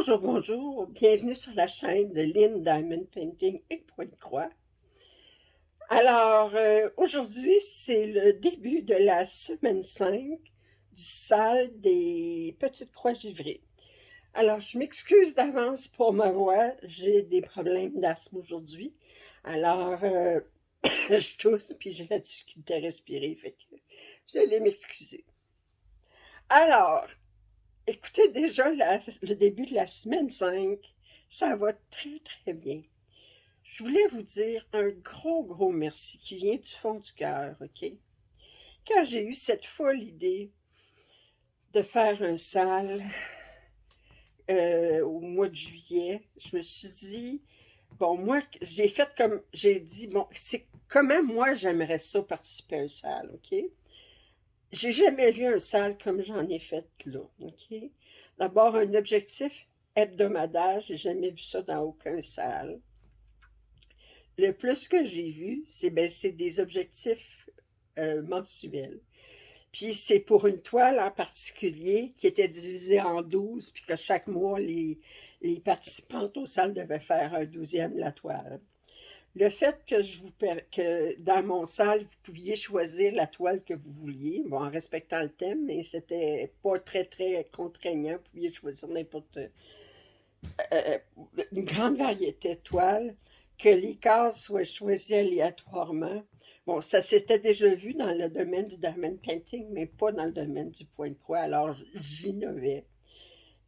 Bonjour, bonjour. Bienvenue sur la chaîne de Lynn Diamond Painting et Point de Croix. Alors, aujourd'hui, c'est le début de la semaine 5 du salle des Petites Croix givrées. Alors, je m'excuse d'avance pour ma voix. J'ai des problèmes d'asthme aujourd'hui. Alors, je tousse puis j'ai la difficulté à respirer. Fait que vous allez m'excuser. Alors, écoutez déjà le début de la semaine 5. Ça va très, très bien. Je voulais vous dire un gros, gros merci qui vient du fond du cœur, OK? Quand j'ai eu cette folle idée de faire un sale au mois de juillet, je me suis dit, bon, moi, j'ai fait comme, j'ai dit, bon, c'est comment moi j'aimerais ça participer à un sale, OK? J'ai jamais vu un sale comme j'en ai fait là, OK? D'abord, un objectif hebdomadaire, j'ai jamais vu ça dans aucun sale. Le plus que j'ai vu, c'est des objectifs mensuels. Puis c'est pour une toile en particulier qui était divisée en 12, puis que chaque mois, les participantes aux salles devaient faire un 12e de la toile. Le fait que dans mon salle, vous pouviez choisir la toile que vous vouliez, bon, en respectant le thème, mais c'était pas très, très contraignant. Vous pouviez choisir n'importe euh, une grande variété de toiles, que les cases soient choisies aléatoirement. Bon, ça s'était déjà vu dans le domaine du diamond painting, mais pas dans le domaine du point de croix, alors j'innovais.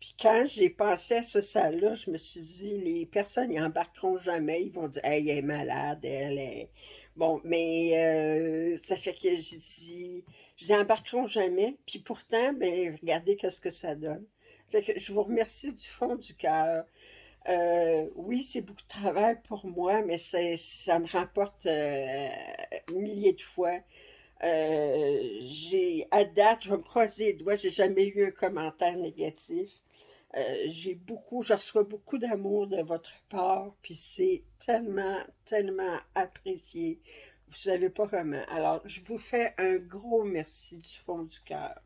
Puis quand j'ai pensé à ce salle-là, je me suis dit, les personnes n'y embarqueront jamais, ils vont dire, hey, elle est malade, elle est... Bon, mais ça fait que je dis, embarqueront jamais, puis pourtant, ben, regardez qu'est-ce que ça donne. Fait que je vous remercie du fond du cœur. Oui, c'est beaucoup de travail pour moi, mais ça me rapporte milliers de fois. À date, je vais me croiser les doigts, j'ai jamais eu un commentaire négatif. Je reçois beaucoup d'amour de votre part, puis c'est tellement, tellement apprécié. Vous savez pas comment. Alors, je vous fais un gros merci du fond du cœur.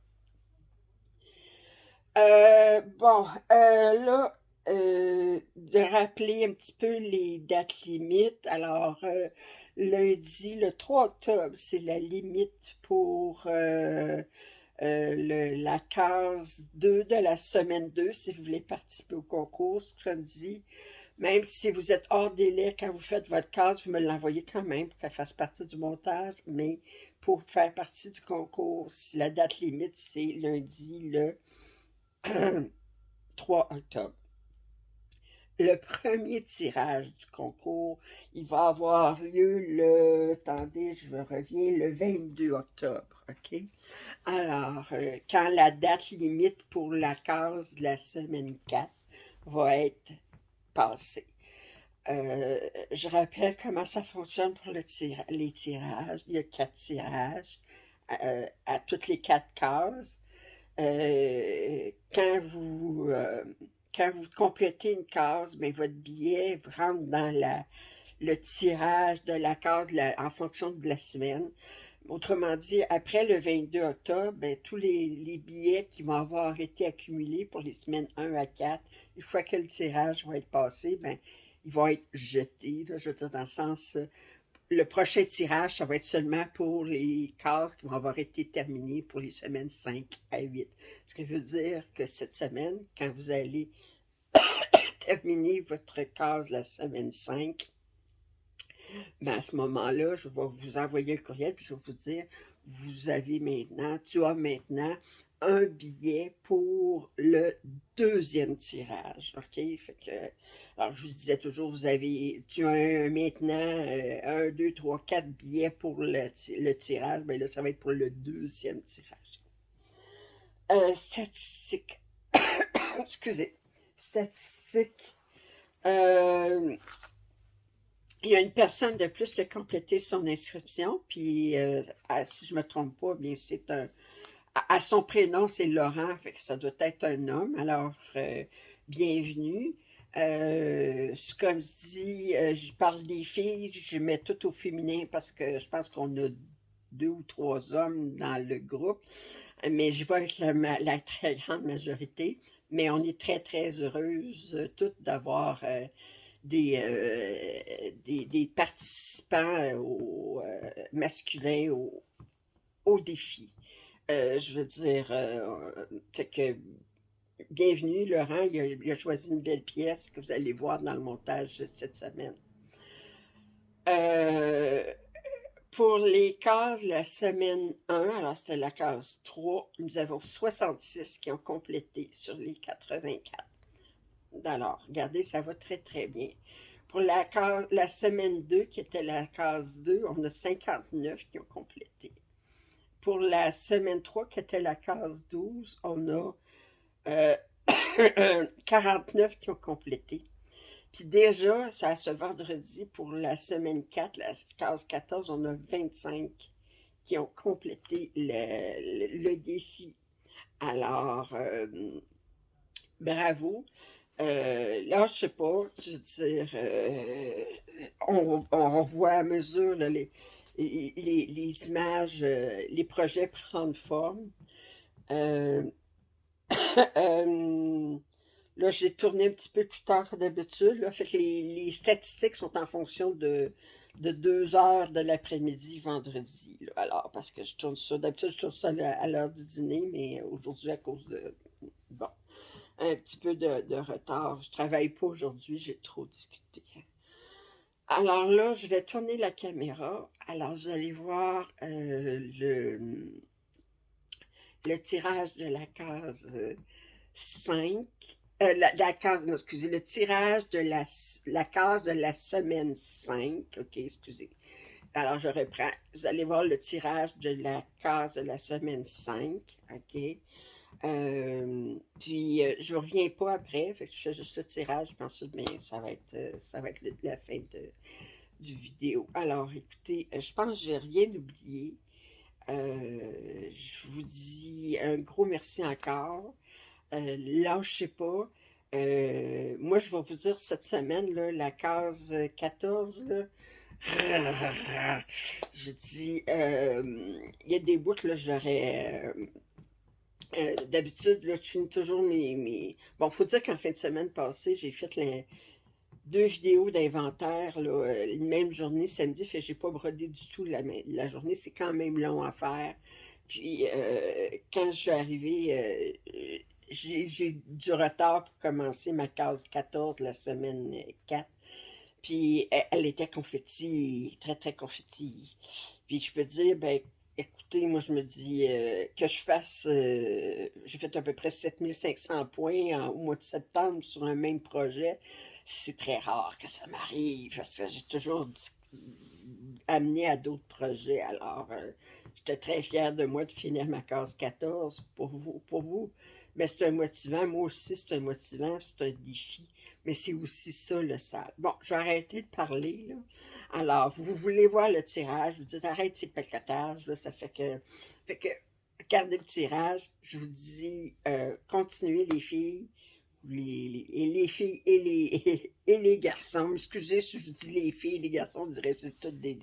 Là, de rappeler un petit peu les dates limites. Alors, lundi, le 3 octobre, c'est la limite pour la case 2 de la semaine 2, si vous voulez participer au concours. Comme dit, même si vous êtes hors délai quand vous faites votre case, vous me l'envoyez quand même pour qu'elle fasse partie du montage, mais pour faire partie du concours, la date limite, c'est lundi, le 3 octobre. Le premier tirage du concours, il va avoir lieu attendez, je reviens, le 22 octobre, OK? Alors, quand la date limite pour la case de la semaine 4 va être passée. Je rappelle comment ça fonctionne pour les tirages. Il y a 4 tirages à toutes les 4 cases. Euh, quand vous euh, quand vous complétez une case, mais votre billet rentre dans le tirage de la case en fonction de la semaine. Autrement dit, après le 22 octobre, ben, tous les billets qui vont avoir été accumulés pour les semaines 1 à 4, une fois que le tirage va être passé, ben, ils vont être jetés, là, je veux dire, dans le sens, le prochain tirage, ça va être seulement pour les cases qui vont avoir été terminées pour les semaines 5 à 8. Ce qui veut dire que cette semaine, quand vous allez terminer votre case la semaine 5, ben à ce moment-là, je vais vous envoyer un courriel puis je vais vous dire, tu as maintenant un billet pour le deuxième tirage. OK? Fait que, alors, je vous disais toujours, tu as maintenant 1, 2, 3, 4 billets pour le tirage. Ben là, ça va être pour le deuxième tirage. Statistique. Excusez. Statistique. Euh, il y a une personne de plus qui a complété son inscription, puis si je me trompe pas, bien c'est à son prénom c'est Laurent, fait que ça doit être un homme. Alors bienvenue. Comme je dis, je parle des filles, je mets tout au féminin parce que je pense qu'on a 2 ou 3 hommes dans le groupe, mais je vais avec la très grande majorité. Mais on est très, très heureuses toutes d'avoir des participants masculins au défi. Je veux dire, fait que bienvenue, Laurent, il a choisi une belle pièce que vous allez voir dans le montage cette semaine. Euh, pour les cases, la semaine 1, alors c'était la case 3, nous avons 66 qui ont complété sur les 84. Alors, regardez, ça va très très bien. Pour la semaine 2, qui était la case 2, on a 59 qui ont complété. Pour la semaine 3, qui était la case 12, on a 49 qui ont complété. Puis déjà, ça ce vendredi, pour la semaine 4, la case 14, on a 25 qui ont complété le défi. Alors, bravo. Là, je sais pas, je veux dire, on voit à mesure là, les images, les projets prendre forme. Euh, euh, Là, j'ai tourné un petit peu plus tard que d'habitude. Là, fait que les statistiques sont en fonction de 2 heures de l'après-midi vendredi. Là. Alors, parce que je tourne ça, d'habitude, je tourne ça à l'heure du dîner, mais aujourd'hui, à cause de, bon, un petit peu de retard. Je travaille pas aujourd'hui, j'ai trop discuté. Alors là, je vais tourner la caméra. Alors, vous allez voir le tirage de la case 5. La case, non, excusez, le tirage de la case de la semaine 5. OK, excusez. Alors, je reprends. Vous allez voir le tirage de la case de la semaine 5. OK. Puis, je ne reviens pas après. Fait que je fais juste le tirage. Puis ensuite, mais ça va être la fin du vidéo. Alors, écoutez, je pense que j'ai rien oublié. Je vous dis un gros merci encore. Lâchez pas. Moi, je vais vous dire cette semaine, là, la case 14, là, je dis, il y a des bouts, là, d'habitude, là, je finis toujours Bon, faut dire qu'en fin de semaine passée, j'ai fait 2 vidéos d'inventaire, là, une même journée, samedi, fait que j'ai pas brodé du tout la journée. C'est quand même long à faire. Puis, quand je suis arrivée, j'ai du retard pour commencer ma case 14 la semaine 4. Puis elle était confetti, très très confetti. Puis je peux dire, ben écoutez, moi je me dis que je fasse, j'ai fait à peu près 7500 points au mois de septembre sur un même projet. C'est très rare que ça m'arrive parce que j'ai toujours amené à d'autres projets. Alors, j'étais très fière de moi de finir ma case 14 pour vous. Mais c'est un motivant, moi aussi c'est un motivant, c'est un défi. Mais c'est aussi ça le sale. Bon, je vais arrêter de parler, là. Alors, vous voulez voir le tirage, vous dites arrête ces pelcotages, là, ça fait que, regardez le tirage, je vous dis, continuez les filles, et les filles et les garçons. Excusez si je vous dis les filles et les garçons, on dirait que c'est toutes des.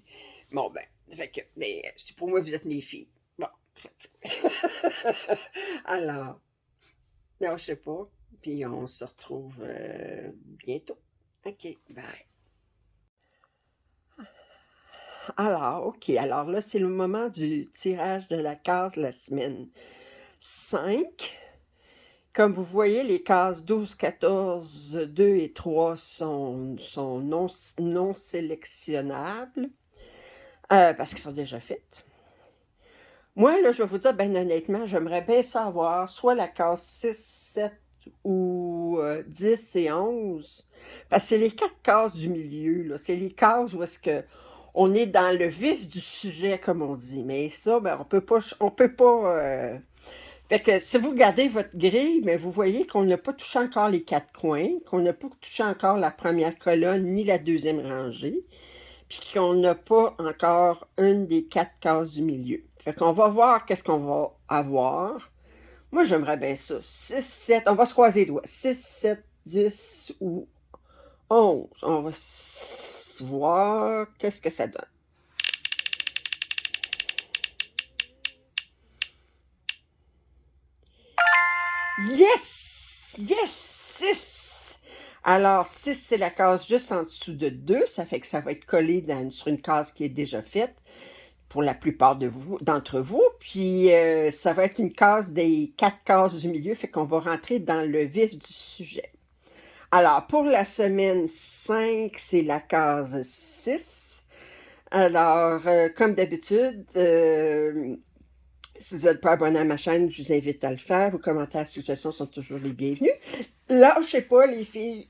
Bon, ben, fait que, mais pour moi, vous êtes des filles. Bon, alors, non, je sais pas. Puis on se retrouve bientôt. OK, bye. Alors, OK. Alors là, c'est le moment du tirage de la case la semaine 5. Comme vous voyez, les cases 12, 14, 2 et 3 sont non sélectionnables parce qu'ils sont déjà faites. Moi, là, je vais vous dire, ben honnêtement, j'aimerais bien savoir soit la case 6, 7 ou 10 et 11. Parce que c'est les 4 cases du milieu, là. C'est les cases où est-ce que on est dans le vif du sujet, comme on dit. Mais ça, ben, on peut pas. Fait que si vous regardez votre grille, mais vous voyez qu'on n'a pas touché encore les 4 coins, qu'on n'a pas touché encore la première colonne ni la deuxième rangée, puis qu'on n'a pas encore une des 4 cases du milieu. Fait qu'on va voir qu'est-ce qu'on va avoir. Moi, j'aimerais bien ça. 6, 7, on va se croiser les doigts. 6, 7, 10 ou 11. On va voir qu'est-ce que ça donne. Yes! Yes! 6! Alors, 6, c'est la case juste en dessous de 2. Ça fait que ça va être collé sur une case qui est déjà faite pour la plupart d'entre vous. Puis, ça va être une case des 4 cases du milieu. Fait qu'on va rentrer dans le vif du sujet. Alors, pour la semaine 5, c'est la case 6. Alors, comme d'habitude, si vous n'êtes pas abonné à ma chaîne, je vous invite à le faire. Vos commentaires, suggestions sont toujours les bienvenus. Lâchez pas, les filles.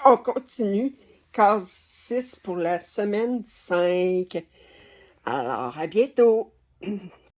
On continue. Case 6 pour la semaine 5. Alors, à bientôt.